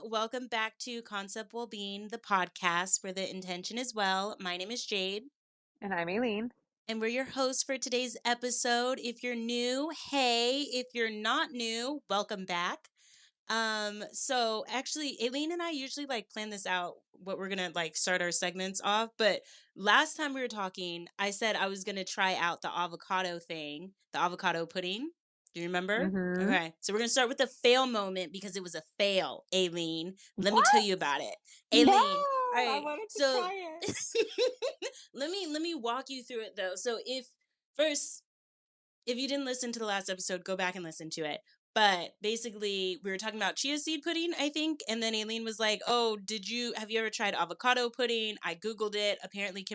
Welcome back to Concept Wellbeing, the podcast where the intention is well. My name is Jade, And I'm Aileen. and we're your hosts for today's episode. If you're new, hey. If you're not new, welcome back. So actually, Aileen and I usually plan this out what we're gonna start our segments off. But last time we were talking, I said I was gonna try out the avocado thing, the avocado pudding. Do you remember? Mm-hmm. Okay, so we're gonna start with the fail moment because it was a fail, Aileen. Let me tell What? you about it. No, Aileen. All I right, wanted to so try it. let me walk you through it though. So first if you didn't listen to the last episode, go back and listen to it. But basically, we were talking about chia seed pudding, I think. And then Aileen was like, oh, have you ever tried avocado pudding? I Googled it. Apparently,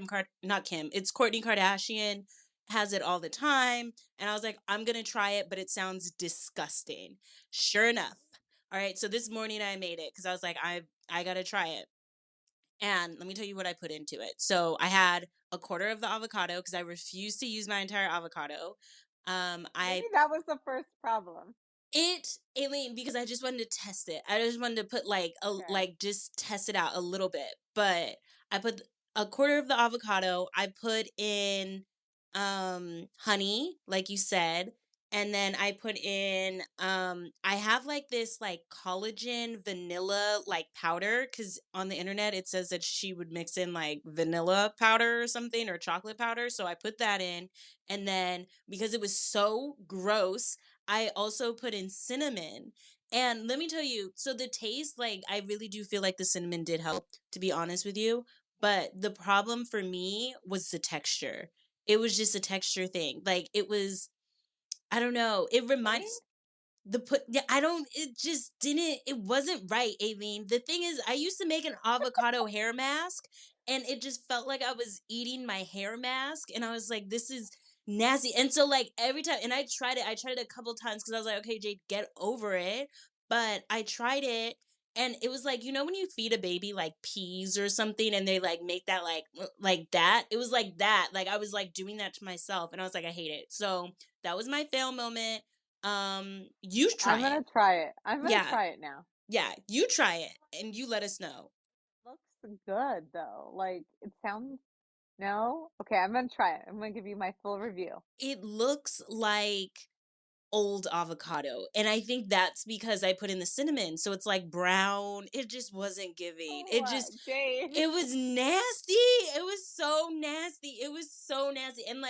not Kim, it's Kourtney Kardashian has it all the time. And I was like, I'm going to try it, but it sounds disgusting. Sure enough. All right. So this morning I made it because I was like, I got to try it. And let me tell you what I put into it. So I had a quarter of the avocado because I refused to use my entire avocado. Maybe I that was the first problem. Aileen, because I just wanted to test it. I just wanted to put Okay. just test it out a little bit. But I put a quarter of the avocado. I put in honey, like you said, and then I put in I have this collagen vanilla powder cuz on the internet it says that she would mix in vanilla powder or something or chocolate powder, so I put that in. And then because it was so gross, I also put in cinnamon. And let me tell you, so the taste, I really do feel like the cinnamon did help, to be honest with you. But the problem for me was the texture. It was just a texture thing. I don't know. It Pudding? reminds yeah, I don't it just didn't it wasn't right, Aileen. The thing is, I used to make an avocado hair mask and it just felt like I was eating my hair mask and I was like, this is nasty. And so every time and I tried it a couple times because I was like, okay, Jade, get over it. But I tried it and it was like, when you feed a baby peas or something and they make that like that. It was like that. Like I was doing that to myself and I was like, I hate it. So that was my fail moment. You I'm try it. gonna try it. I'm gonna Yeah. try it now. Yeah, you try it and you let us know. Looks good though. Like it sounds no? Okay, I'm gonna try it. I'm gonna give you my full review. It looks like old avocado, and I think that's because I put in the cinnamon, so it's brown. It just wasn't giving. Oh, Jade. It was nasty. It was so nasty. It was so nasty. And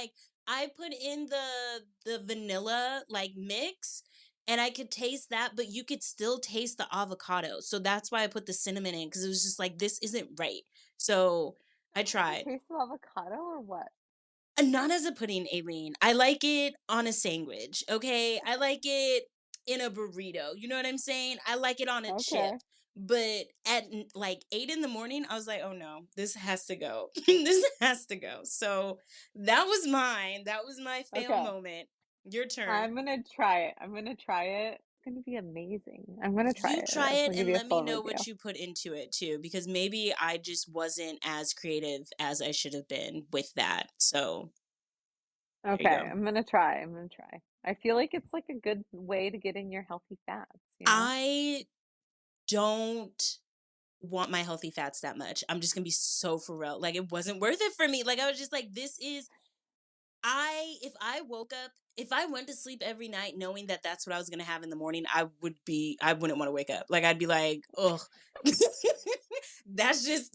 I put in the vanilla mix and I could taste that, but you could still taste the avocado. So that's why I put the cinnamon in because it was just like this isn't right. So I You like tried. the taste of avocado or what? Not as a pudding, Aileen. I like it on a sandwich, okay? I like it in a burrito. You know what I'm saying? I like it on a chip. Okay. But at 8 in the morning, I was like, oh no, this has to go. This has to go. So that was mine. That was my fail Okay. moment. Your turn. I'm gonna try it. I'm gonna try it. It's gonna be amazing. I'm gonna try You it. try I'm it gonna give and you a let me full know review. what you put into it too, because maybe I just wasn't as creative as I should have been with that. So there you Okay, go. I'm gonna try. I'm gonna try. I feel like it's like a good way to get in your healthy fats, you know? I don't want my healthy fats that much. I'm just gonna be so for real. It wasn't worth it for me. I was just like, this is if I woke up, if I went to sleep every night knowing that that's what I was gonna have in the morning, I wouldn't want to wake up. I'd be like, ugh. That's just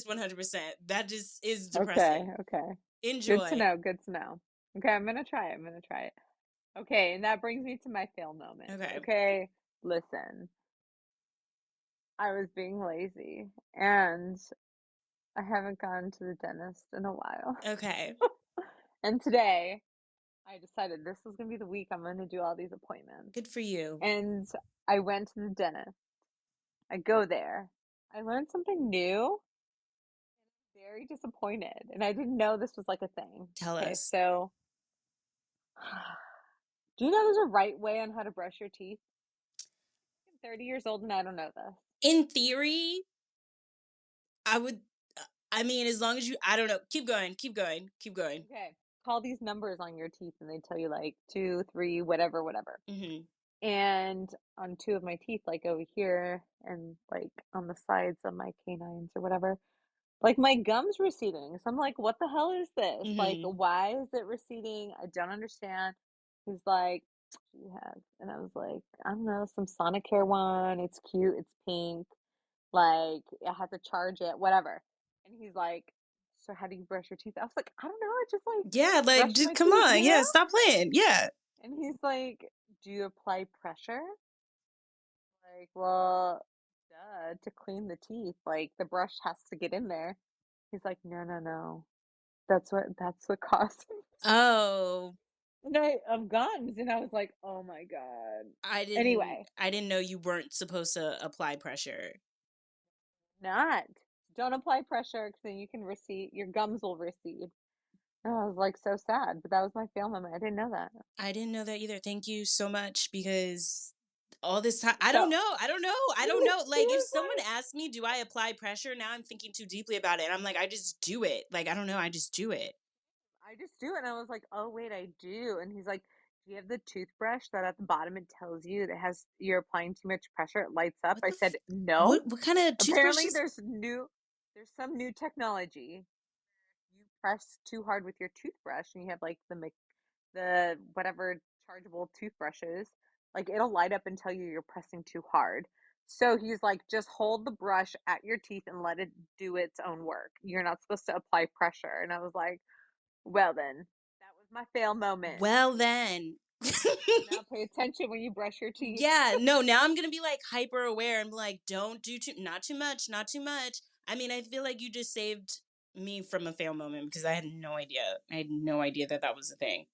100%. That just is Okay, depressing. okay. Good to Enjoy. know, good to know. Okay, I'm gonna try it. I'm gonna try it. Okay, and that brings me to my fail moment. Okay. Okay, listen. I was being lazy and I haven't gone to the dentist in a while. Okay. And today I decided this was gonna be the week I'm gonna do all these appointments. Good for you. And I went to the dentist. I go there. I learned something new. Very disappointed, and I didn't know this was like a thing. Tell Okay, us. so do you know there's a right way on how to brush your teeth? I'm 30 years old and I don't know this. In theory, I would I mean, as long as I don't know. Keep going. Keep going. Keep going. Okay, call these numbers on your teeth and they tell you like two, three, whatever, whatever. Mhm. and on two of my teeth, like over here and like on the sides of my canines or whatever. Like my gums receding. So I'm like, what the hell is this? Like, Mhm. why is it receding? I don't understand. He's like, you have, and I was like, I don't know, some Sonicare one. It's cute. It's pink. Like, I have to charge it, whatever. And he's like, so how do you brush your teeth? I was like, I don't know. I just like Yeah, like, brush just my come teeth, on. you know? Yeah, stop playing. Yeah. And he's like, do you apply pressure? Like, well, duh, to clean the teeth, like the brush has to get in there. He's like, no, no, no. That's what causes Oh, and I of gums. And I was like, oh my God. Anyway, I didn't know you weren't supposed to apply pressure. not. Don't apply pressure because then you can recede. Your gums will recede. And I was like so sad, but that was my fail moment. I didn't know that. I didn't know that either. Thank you so much because all this time I don't So know. I don't know. I he don't know. he Like if was someone like, asks me, "Do I apply pressure?" Now I'm thinking too deeply about it. I'm like, I just do it. Like I don't know, I just do it. I just do it. And I was like, oh wait, I do. And he's like, do you have the toothbrush that at the bottom it tells you that has you're applying too much pressure? It lights up. What I the said, no. what kind of Apparently toothbrushes? there's some new technology. You press too hard with your toothbrush and you have like the whatever chargeable toothbrushes, like it'll light up and tell you you're pressing too hard. So he's like, just hold the brush at your teeth and let it do its own work. You're not supposed to apply pressure. And I was like, well then, that was my fail moment. Well then. Now pay attention when you brush your teeth. Yeah, no, now I'm gonna be like hyper aware and be like, don't do too not too much, not too much. I mean, I feel like you just saved me from a fail moment because I had no idea. I had no idea that that was a thing.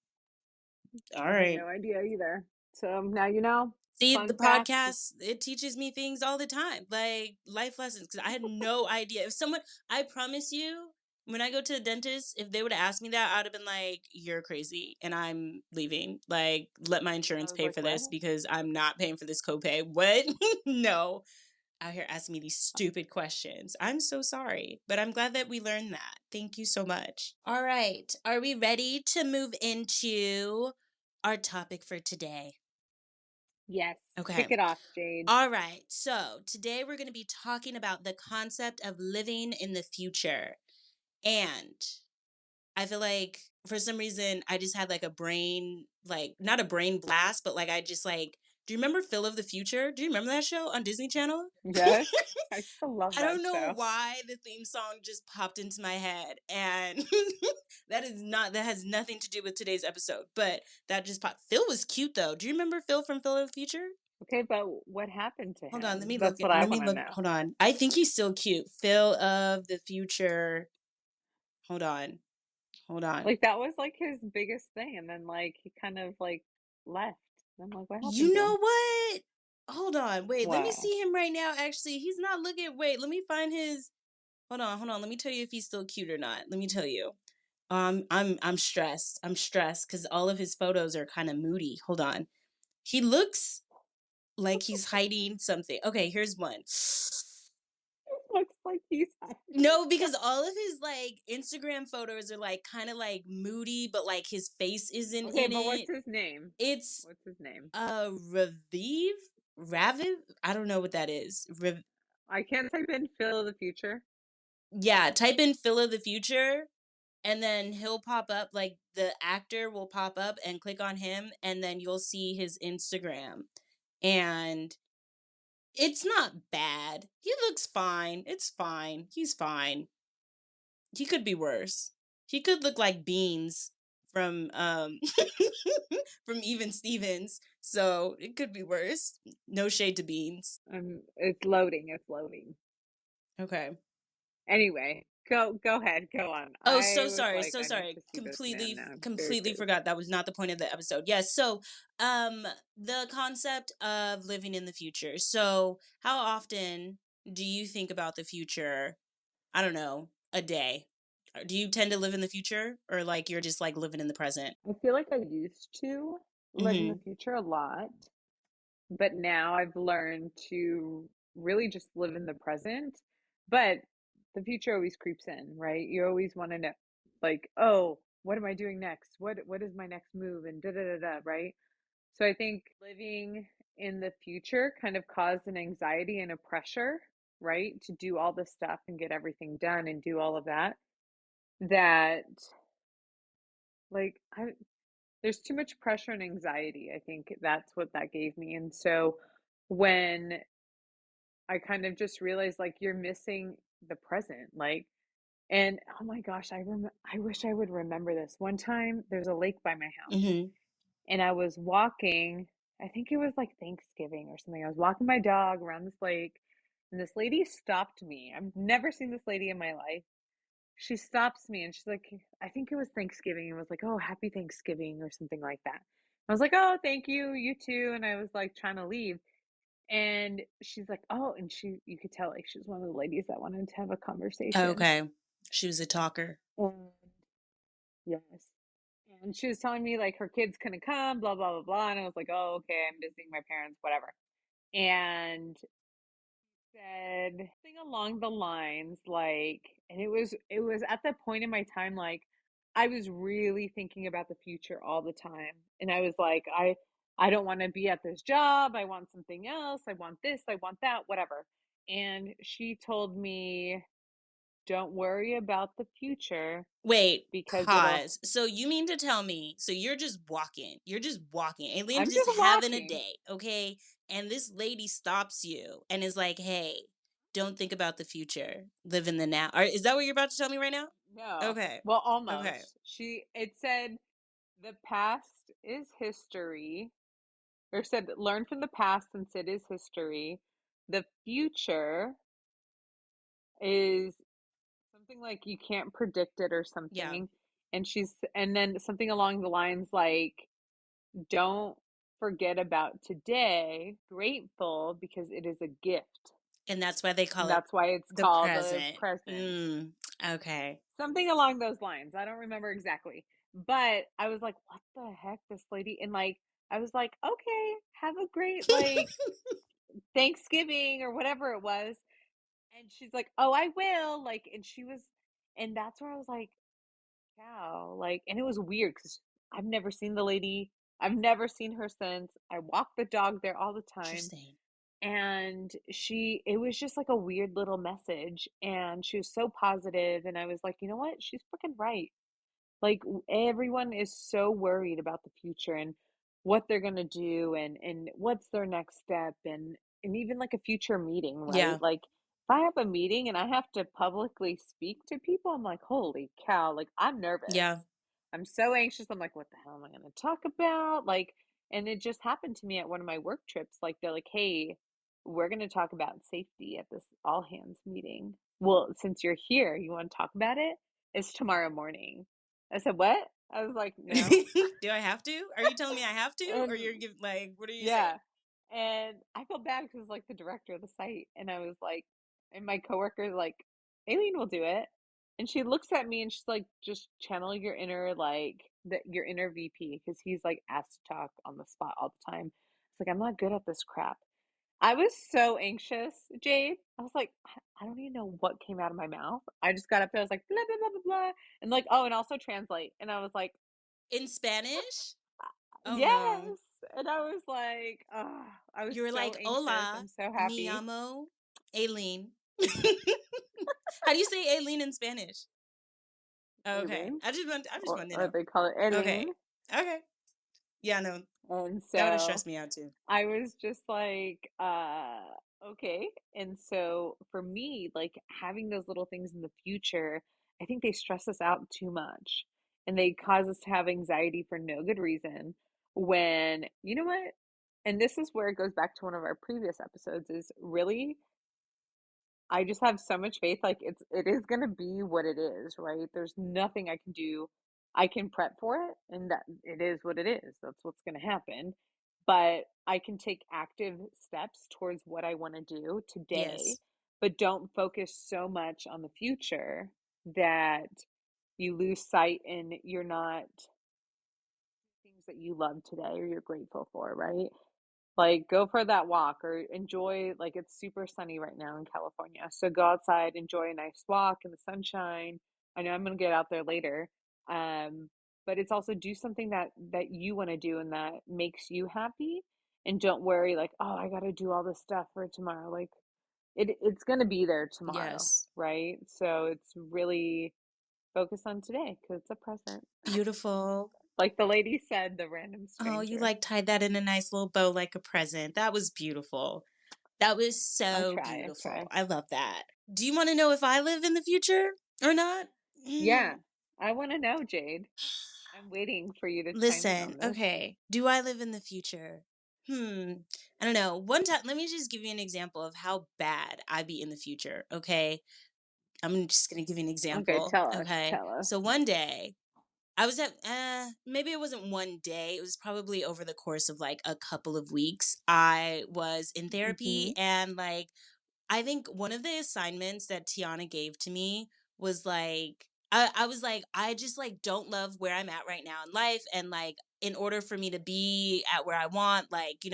All I had right. no idea either. So now you know. See, the Fun fact. podcast, it teaches me things all the time, like life lessons, because I had no idea. If someone, I promise you, when I go to the dentist, if they would have asked me that, I'd have been like, you're crazy and I'm leaving. Like, let my I insurance was pay like, for what? this because I'm not paying for this copay. What? No. Out here asking me these stupid questions. I'm so sorry, but I'm glad that we learned that. Thank you so much. All right. Are we ready to move into our topic for today? Yes. Kick Okay. it off, Jade. All right. So today we're going to be talking about the concept of living in the future. And I feel like for some reason I just had like a brain, like not a brain blast, but like I just like, do you remember Phil of the Future? Do you remember that show on Disney Channel? Yes. I still love I that don't know show. why the theme song just popped into my head. And that has nothing to do with today's episode, but that just popped. Phil was cute though. Do you remember Phil from Phil of the Future? Okay, but what happened to Hold on, let me him? look That's it. what I Let me want to look. know. Hold on. I think he's still cute. Phil of the future. Hold on. Hold on. Like that was like his biggest thing, and then like he kind of like left. I'm like, what happened You to know him? what? Hold on. Wait, let me Wow. see him right now. Actually, he's not looking. Wait, let me find his. Hold on, hold on. Let me tell you if he's still cute or not. Let me tell you. I'm stressed. I'm stressed because all of his photos are kind of moody. Hold on. He looks like he's hiding something. Okay, here's one. Looks like he's hiding No, because stuff. all of his like Instagram photos are like kind of like moody, but like his face isn't Okay, in but what's it. his name? It's What's his name? Raviv? Raviv? I don't know what that is. I can't type in Phil of the Future. Yeah, type in Phil of the Future and then he'll pop up like the actor will pop up and click on him and then you'll see his Instagram. And it's not bad. He looks fine. It's fine. He's fine. He could be worse. He could look like Beans from from Even Stevens. So it could be worse. No shade to Beans. It's loading. It's loading. Okay. Anyway, go ahead. Go on. Oh, I so was sorry. like, So I need sorry. to see this man now. I'm very Completely curious. forgot that was not the point of the episode. Yes. So, the concept of living in the future. So, how often do you think about the future? I don't know, a day. Do you tend to live in the future or like you're just like living in the present? I feel like I used to live in the Mhm. future a lot, but now I've learned to really just live in the present. But the future always creeps in, right? You always want to know, like, oh, what am I doing next? What is my next move? And da da da da, right? So I think living in the future kind of caused an anxiety and a pressure, right? To do all this stuff and get everything done and do all of that, that like there's too much pressure and anxiety. I think that's what that gave me. And so when I kind of just realized like you're missing the present, like, and oh my gosh, I wish I would remember this. One time there's a lake by my house Hmm. and I was walking, I think it was like Thanksgiving or something. I was walking my dog around this lake and this lady stopped me. I've never seen this lady in my life. She stops me and she's like, I think it was Thanksgiving and was like, "Oh, happy Thanksgiving" or something like that. I was like, "Oh, thank you, you too." And I was like trying to leave. And she's like, "Oh," and you could tell like she was one of the ladies that wanted to have a conversation. Okay. She was a talker. And yes. And she was telling me like her kids couldn't come, blah, blah, blah, blah. And I was like, "Oh, okay, I'm visiting my parents, whatever." And said something along the lines like, and it was at the point in my time like I was really thinking about the future all the time. And I was like, I don't want to be at this job. I want something else. I want this, I want that, whatever. And she told me, "Don't worry about the future Wait, because it'll." pause. So you mean to tell me, so you're just walking. You're just walking. I'm Aileen's just just having a walking. day, okay? And this lady stops you and is like, "Hey, don't think about the future. Live in the now." Is that what you're about to tell me right now? No. Okay. Well, Okay. almost. It said the past is history, or said learn from the past since it is history. The future is something like you can't predict it or Yeah. something. And then something along the lines like, don't forget about today, grateful because it is a gift. And that's why they And call it that's why it's the called the present. present. Mm, okay. Something along those lines. I don't remember exactly. But I was like, what the heck, this lady? And like, I was like, okay, have a great like Thanksgiving or whatever it was. And she's like, "Oh, I will." Like, and that's where I was like, "Wow!" Like, and it was weird because I've never seen the lady. I've never seen her since. I walk the dog there all the time, Interesting. and it was just like a weird little message, and she was so positive, and I was like, you know what? She's freaking right. Like everyone is so worried about the future and what they're gonna do and what's their next step and even like a future meeting, right? Yeah. Like if I have a meeting and I have to publicly speak to people, I'm like, holy cow, like I'm nervous. Yeah. I'm so anxious. I'm like, what the hell am I gonna talk about? Like, and it just happened to me at one of my work trips. Like they're like, hey, we're gonna talk about safety at this all hands meeting. Well, since you're here, you want to talk about it? It's tomorrow morning. I said, "What?" I was like, "No." Do I have to? Are you telling me I have to? Or And you're giving like what are you saying? yeah. And I felt bad because like the director of the site and I was like and my coworker's like, "Aileen will do it." And she looks at me and she's like, "Just channel your inner your inner VP because he's like asked to talk on the spot all the time." It's like, "I'm not good at this crap." I was so anxious, Jade. I was like, I don't even know what came out of my mouth. I just got up there, I was like, blah, blah, blah, blah, blah. And like, oh, and also translate. And I was like, In Spanish? Oh no. yes. And I was like, oh, I was You were so like, anxious. "Hola, I'm so mi happy. amo Aileen." How do you say Aileen in Spanish? Okay. Aileen, I just want to or know. they call it Aileen. Okay. Okay. Yeah, no. And That would have so stressed me out too. I was just like, okay. And so for me, like having those little things in the future, I think they stress us out too much and they cause us to have anxiety for no good reason. When, you know what? And this is where it goes back to one of our previous episodes is really I just have so much faith. Like it is gonna be what it is, right? There's nothing I can do. I can prep for it, and that it is what it is. That's what's gonna happen. But I can take active steps towards what I want to do today, Yes. but don't focus so much on the future that you lose sight and you're not things that you love today or you're grateful for, right? Like go for that walk or enjoy like it's super sunny right now in California. So go outside, enjoy a nice walk in the sunshine. I know I'm gonna get out there later. But it's also do something that you want to do and that makes you happy and don't worry like, "Oh, I gotta do all this stuff for tomorrow." Like it's gonna be there tomorrow, Yes. right? So it's really focus on today because it's a present. Beautiful. Like the lady said, the random Oh, you stranger. like tied that in a nice little bow like a present. That was beautiful. That was so I beautiful. try. I love that. Do you want to know if I live in the future or not? Yeah, I want to know, Jade. I'm waiting for you to chime in Listen, on this. okay. Do I live in the future? Hmm. I don't know. One time, let me just give you an example of how bad I be in the future. Okay. I'm just going to give you an Okay, example. tell us, Okay. tell us. So one day, I was at, maybe it wasn't one day. It was probably over the course of like a couple of weeks. I was in therapy Mm-hmm. and like, I think one of the assignments that Tiana gave to me was like, I was like, I just like don't love where I'm at right now in life. And like, in order for me to be at where I want, like,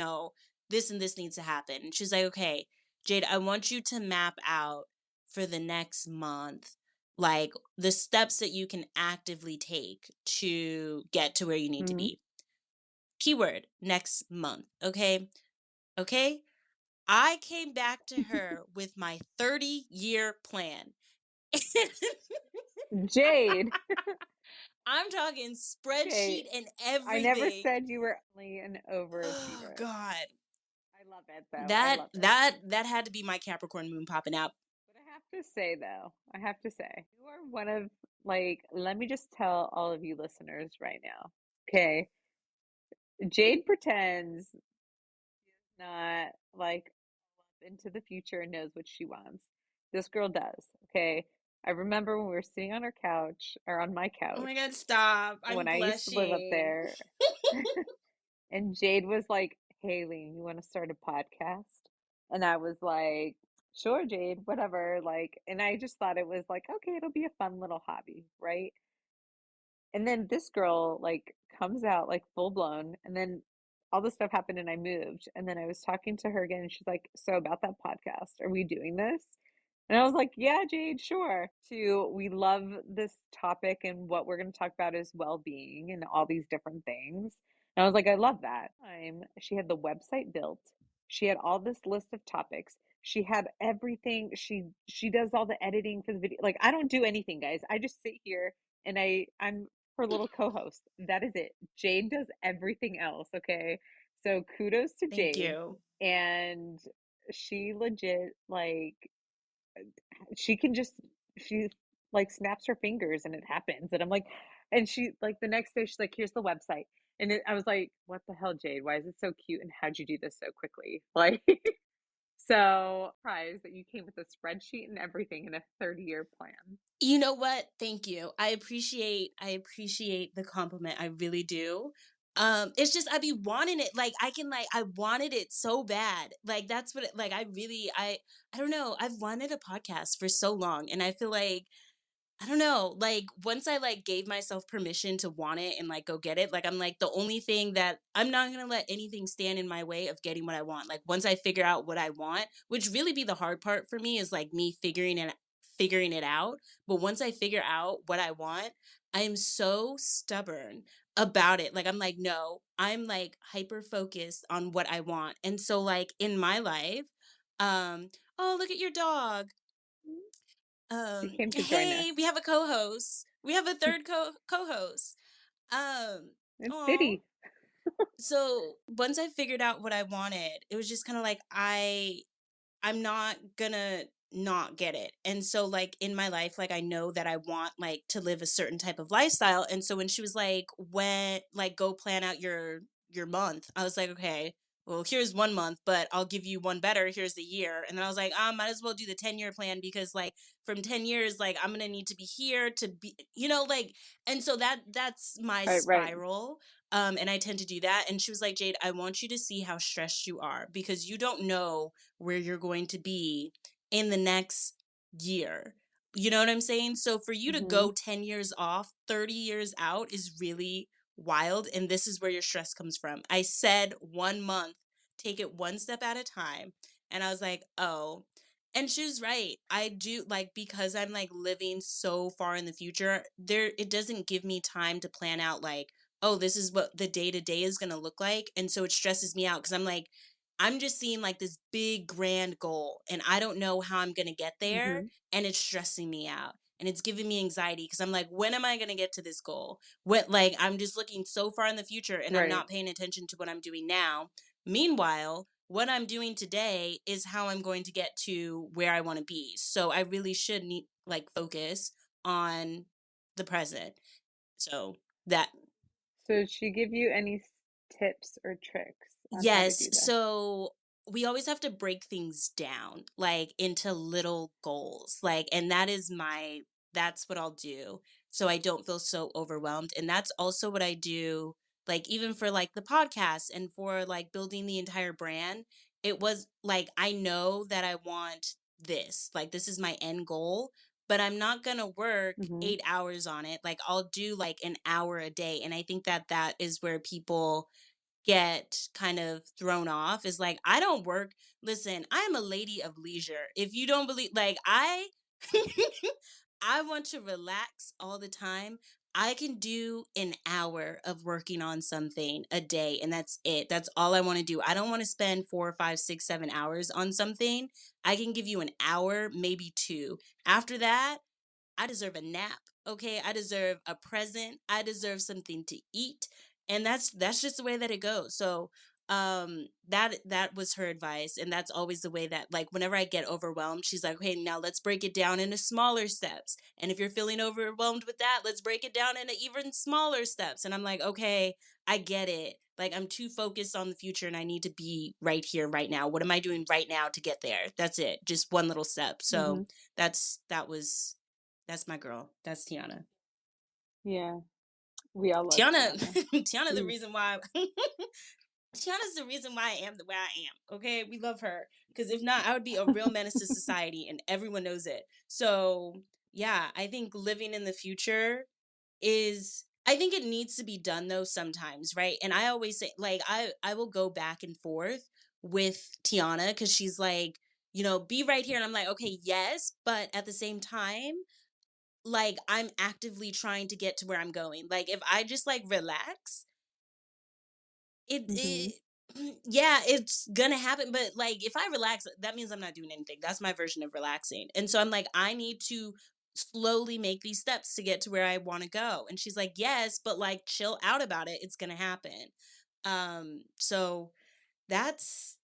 this and this needs to happen. And she's like, okay, Jade, I want you to map out for the next month, like the steps that you can actively take to get to where you need to Mm-hmm. be. Keyword next month. Okay. Okay. I came back to her with my 30-year plan. Jade. I'm talking spreadsheet Okay, and I never everything. said you were only an Oh overachiever. God. I love it though. I That love it. that that had to be my Capricorn moon popping out. But I have to say though, I have to say, you are one of like, let me just tell all of you listeners right now. Okay. Jade pretends not like into the future and knows what she wants. This girl does. Okay. I remember when we were sitting on her couch or on my Oh my God, couch stop. I'm when I used to live up blushing. there, and Jade was like, "Hey, Lean, you want to start a podcast?" And I was like, "Sure, Jade, whatever." Like, and I just thought it was like, okay, it'll be a fun little hobby, right? And then this girl like comes out like full blown, and then all this stuff happened and I moved. And then I was talking to her again and she's like, "So about that podcast, are we doing this?" And I was like, "Yeah, Jade, sure." We love this topic and what we're going to talk about is well-being and all these different things. And I was like, "I love that." She had the website built. She had all this list of topics. She had everything. She does all the editing for the video. Like I don't do anything, guys. I just sit here and I'm her little co-host. That is it. Jade does everything else, okay? So kudos to Thank Jade. you. And she legit like she can just she like snaps her fingers and it happens. And I'm like, and she like the next day she's like, "Here's the website." And I was like, "What the hell, Jade? Why is it so cute? And how'd you do this so quickly?" Like, so surprised that you came with a spreadsheet and everything in a 30-year plan. You know what? Thank you. I appreciate the compliment. I really do. It's just I be wanting it. Like I wanted it so bad. Like that's what like I don't know. I've wanted a podcast for so long and I feel like I don't know, like, once I, like, gave myself permission to want it and, like, go get it, like, I'm like, the only thing that I'm not gonna let anything stand in my way of getting what I want. Like, once I figure out what I want, which really be the hard part for me is, like, me figuring it out, but once I figure out what I want, I am so stubborn about it. Like, I'm like, "No." I'm, like, hyper focused on what I want, and so, like, in my life, "Oh, look at your dog." She came to join us. Hey, we have a co-host. We have a third co-host. It's Oh. Diddy. So once I figured out what I wanted, it was just kind of like I'm not gonna not get it. And so like in my life, like I know that I want like to live a certain type of lifestyle. And so when she was like, when like go plan out your month, I was like, okay, well, here's 1 month, but I'll give you one better. Here's the year. And then I was like, might as well do the 10-year plan because like from 10 years, like I'm gonna need to be here to be, like, and so that's my Right, right. spiral. And I tend to do that. And she was like, Jade, I want you to see how stressed you are because you don't know where you're going to be in the next year. You know what I'm saying? So for you to Mm-hmm. go 10 years off, 30 years out is really wild. And this is where your stress comes from. I said 1 month, take it one step at a time. And I was like, oh. And she was right. I do like because I'm like living so far in the future, it doesn't give me time to plan out like oh, this is what the day to day is going to look like. And so it stresses me out because I'm like, I'm just seeing like this big grand goal and I don't know how I'm going to get there. Mhm. And it's stressing me out and it's giving me anxiety because I'm like, when am I going to get to this goal? What, like, I'm just looking so far in the future and I'm Right. not paying attention to what I'm doing now. Meanwhile, what I'm doing today is how I'm going to get to where I want to be. So I really should need like focus on the present. So that So did she give you any tips or tricks on how to yes. do this? So we always have to break things down like into little goals. Like, and that's what I'll do. So I don't feel so overwhelmed. And that's also what I do, like, even for like the podcast and for like building the entire brand. It was like, I know that I want this, like, this is my end goal, but I'm not going to work Mhm. 8 hours on it. Like, I'll do like an hour a day. And I think that that is where people get kind of thrown off is like, I don't work. Listen, I am a lady of leisure. If you don't believe, like, I, I want to relax all the time. I can do an hour of working on something a day, and that's it. That's all I want to do. I don't want to spend 4, 5, 6, 7 hours on something. I can give you an hour, maybe two. After that, I deserve a nap, okay? I deserve a present. I deserve something to eat. And that's just the way that it goes. So that was her advice and that's always the way that like whenever I get overwhelmed she's like, okay, now let's break it down into smaller steps, and if you're feeling overwhelmed with that, let's break it down into even smaller steps. And I'm like, okay, I get it. Like, I'm too focused on the future and I need to be right here right now. What am I doing right now to get there? That's it, just one little step. So Mhm. that's my girl. That's Tiana. Yeah. We all love Tiana, Tiana. Tiana, the She's reason why Tiana's the reason why I am the way I am. Okay, we love her because if not, I would be a real menace to society, and everyone knows it. So yeah, I think living in the future is. I think it needs to be done though sometimes, right? And I always say, like, I will go back and forth with Tiana because she's like, be right here, and I'm like, okay, yes, but at the same time, like, I'm actively trying to get to where I'm going. Like, if I just like relax, Mhm. it yeah, it's gonna happen. But like, if I relax, that means I'm not doing anything. That's my version of relaxing. And so I'm like, I need to slowly make these steps to get to where I want to go. And she's like, yes, but like, chill out about it. It's gonna happen. So that's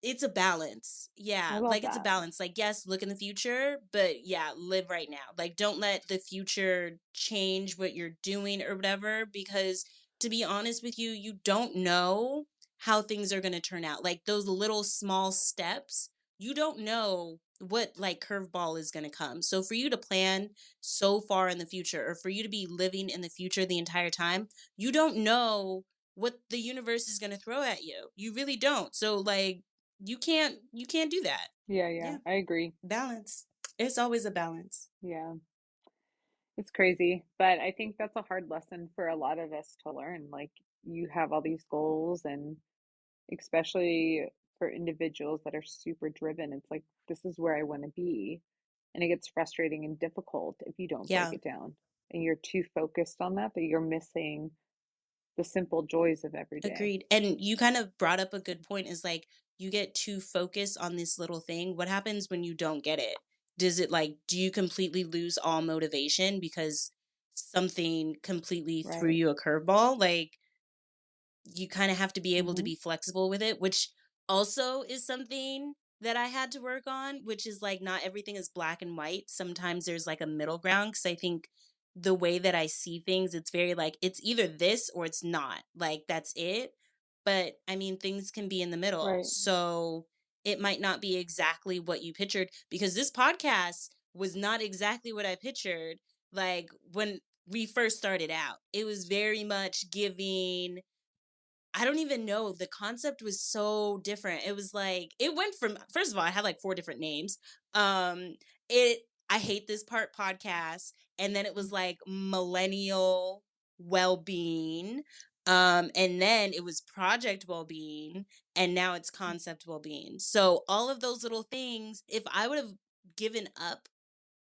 it's a balance. I Yeah, love like, it's a that. balance. Like, yes, look in the future, but yeah, live right now. Like, don't let the future change what you're doing or whatever, because to be honest with you, you don't know how things are going to turn out. Like, those little small steps, you don't know what like curveball is going to come. So for you to plan so far in the future or for you to be living in the future the entire time, you don't know what the universe is going to throw at you. You really don't. So like, you can't do that. Yeah, yeah. Yeah, I agree. balance. It's always a balance. Yeah. It's crazy, but I think that's a hard lesson for a lot of us to learn. Like, you have all these goals, and especially for individuals that are super driven, it's like, this is where I want to be. And it gets frustrating and difficult if you don't break Yeah, it down and you're too focused on that you're missing the simple joys of every day. agreed. And you kind of brought up a good point is like, you get too focused on this little thing. What happens when you don't get it? Does it like, do you completely lose all motivation because something completely threw Right. you a curveball? Like, you kind of have to be able to Mm-hmm. be flexible with it, which also is something that I had to work on, which is like, not everything is black and white. Sometimes there's like a middle ground because I think the way that I see things, it's very like, it's either this or it's not. Like, that's it. But I mean, things can be in the middle. Right. So it might not be exactly what you pictured because this podcast was not exactly what I pictured. Like, when we first started out, it was very much giving. I don't even know. The concept was so different. It was like it went from, first of all, I had like 4 different names. It I hate this part podcast, and then it was like millennial well-being. And then it was project well-being, and now it's concept well-being. So all of those little things, if I would have given up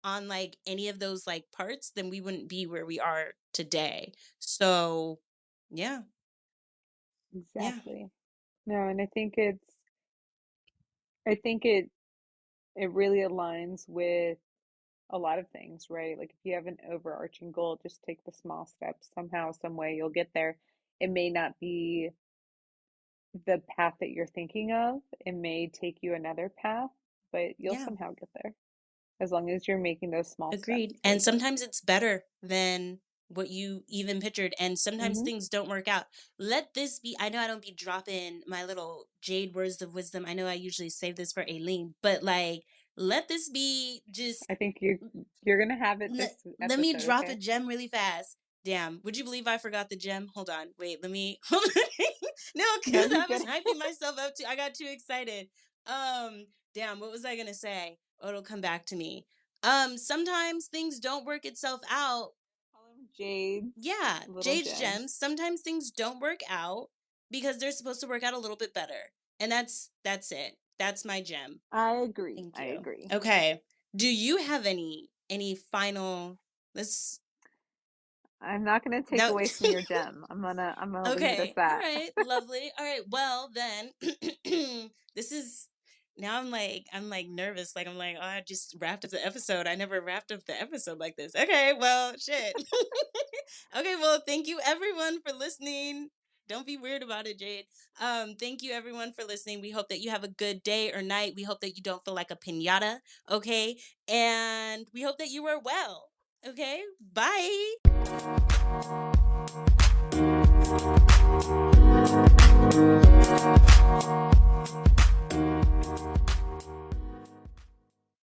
on like any of those like parts, then we wouldn't be where we are today. So Yeah. Yeah. Exactly. No, and I think it really aligns with a lot of things, right? Like if you have an overarching goal, just take the small steps. Somehow, some way you'll get there. It may not be the path that you're thinking of. It may take you another path, but you'll Yeah. somehow get there as long as you're making those small steps Agreed. And towards it. sometimes it's better than what you even pictured. And sometimes Hmm. things don't work out. Let this be, I know I don't be dropping my little Jade words of wisdom. I know I usually save this for Aileen, but like, let this be just I think you're gonna have it let, this let me episode, drop a okay? gem really fast. Damn, would you believe I forgot the gem? Hold on, wait, let me. No, No, because you're I was good. hyping myself up too. I got too excited. Damn, what was I gonna say? Oh, it'll come back to me. Sometimes things don't work itself out. Call them Jade's Yeah, little Jade's gems. gems. Sometimes things don't work out because they're supposed to work out a little bit better, and that's it. That's my gem. I agree. Thank I you. agree. Okay. Do you have any final? Let's I'm not gonna take no. away from your gem. I'm gonna leave it as Okay. All that. right. Lovely. All right. Well, then this is now I'm like nervous. Like I'm like, oh, I just wrapped up the episode. I never wrapped up the episode like this. Okay. Well, shit. Okay. Well, thank you everyone for listening. Don't be weird about it, Jade. Thank you everyone for listening. We hope that you have a good day or night. We hope that you don't feel like a pinata. Okay. And we hope that you are well. Okay. Bye.